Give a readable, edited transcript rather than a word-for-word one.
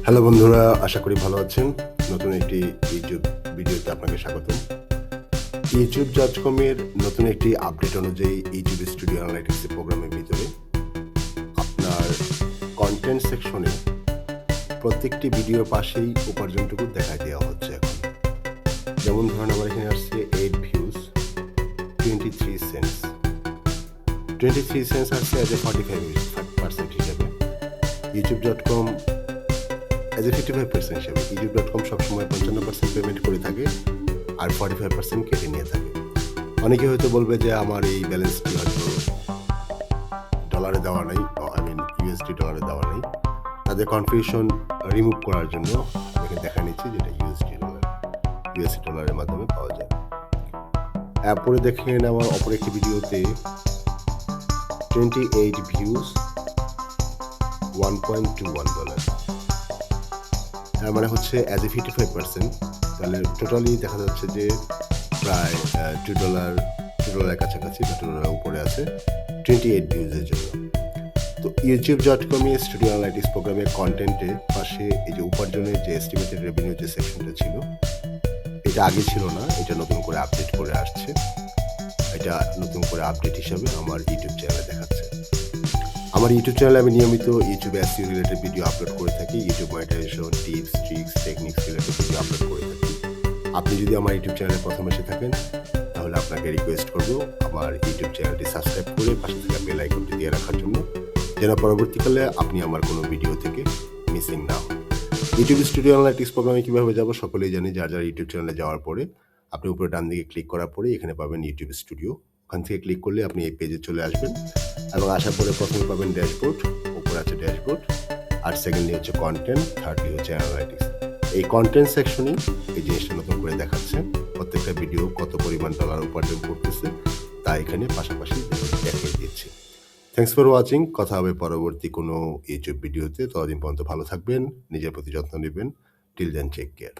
Hello বন্ধুরা, আশা করি ভালো আছেন। নতুন একটি ইউটিউব ভিডিওতে আপনাকে স্বাগতম। ইউটিউব.com-এর নতুন একটি আপডেট অনুযায়ী ইউটিউব স্টুডিও অ্যানালাইটিক্স প্রোগ্রামের ভিতরে আপনার কনটেন্ট সেকশনে প্রত্যেকটি ভিডিওর পাশেই উপার্জনটুকু দেখায় দেওয়া হচ্ছে এখন। যেমন ধরেন আমার এখানে আসছে 8 ভিউজ 23 সেন্টস। 23 সেন্টস আসছে অ্যাজ এ 45% হিসেবে। ইউটিউব.com অ্যাজ এ 55% হিসেবে। ইউটিউব.com সবসময় 55% পেমেন্ট করে থাকে আর 45% কেটে নিয়ে থাকে। অনেকে হয়তো বলবে যে আমার এই ব্যালেন্সটি হয়তো ডলারে দেওয়া নেই, ইউএসডি ডলারে দেওয়া নেই। তাদের কনফিউশন রিমুভ করার জন্য আমি দেখা নিচ্ছি যেটা ইউএসডি ডলারের মাধ্যমে পাওয়া যায়। এরপরে দেখেন আমার অপর একটি ভিডিওতে 28 ভিউজ $1.21। তার মানে হচ্ছে অ্যাজ এ 55%। তাহলে টোটালি দেখা যাচ্ছে যে প্রায় $2 কাছাকাছি বা $2 উপরে আছে 28 ভিউজের জন্য। তো ইউটিউব.com-এ স্টুডিও অ্যানালাইটিক্স প্রোগ্রামের কন্টেন্টের পাশে এই যে উপার্জনের যে এস্টিমেটেড রেভিনিউ যে সেকশনটা ছিল, এটা আগে ছিল না, এটা নতুন করে আপডেট করে আসছে। এটা নতুন করে আপডেট হিসাবে আমার ইউটিউব চ্যানেলে দেখাচ্ছে। আমার ইউটিউব চ্যানেলে আমি নিয়মিত YouTube SEO related video upload করে থাকি। YouTube monetization, tips, tricks, techniques related video upload করে থাকি। আপনি যদি আমার ইউটিউব চ্যানেলে প্রথম এসে থাকেন, তাহলে আপনাকে রিকোয়েস্ট করব আমার ইউটিউব চ্যানেলটি সাবস্ক্রাইব করে পাশে থাকা বেল আইকনটি দিয়ে রাখার জন্য, যেন পরবর্তীকালে আপনি আমার কোনো ভিডিও থেকে মিসিং না হন। ইউটিউব স্টুডিও অ্যানালাইটিক্স প্রোগ্রামে কীভাবে যাব সকলেই জানি। যার ইউটিউব চ্যানেলে যাওয়ার পরে আপনি উপরে ডান দিকে ক্লিক করার পরে এখানে পাবেন ইউটিউব স্টুডিও। ওখান থেকে ক্লিক করলে আপনি এই পেজে চলে আসবেন এবং আসার পরে প্রথমে পাবেন ড্যাশবোর্ড, উপরে আছে ড্যাশবোর্ড, আর সেকেন্ডলি হচ্ছে কন্টেন্ট, থার্ডলি হচ্ছে অ্যানালাইটিক্স। এই কন্টেন্ট সেকশনই এই জিনিসটা নতুন করে দেখাচ্ছে। প্রত্যেকটা ভিডিও কত পরিমাণ ডলার উপার্জন করতেছে তা এখানে পাশাপাশি দেখিয়ে দিচ্ছে। Thanks for watching. কথা হবে পরবর্তী কোনো ইউটিউব ভিডিওতে। ততদিন পর্যন্ত ভালো থাকবেন, নিজের প্রতি যত্ন নেবেন। Till then, take care.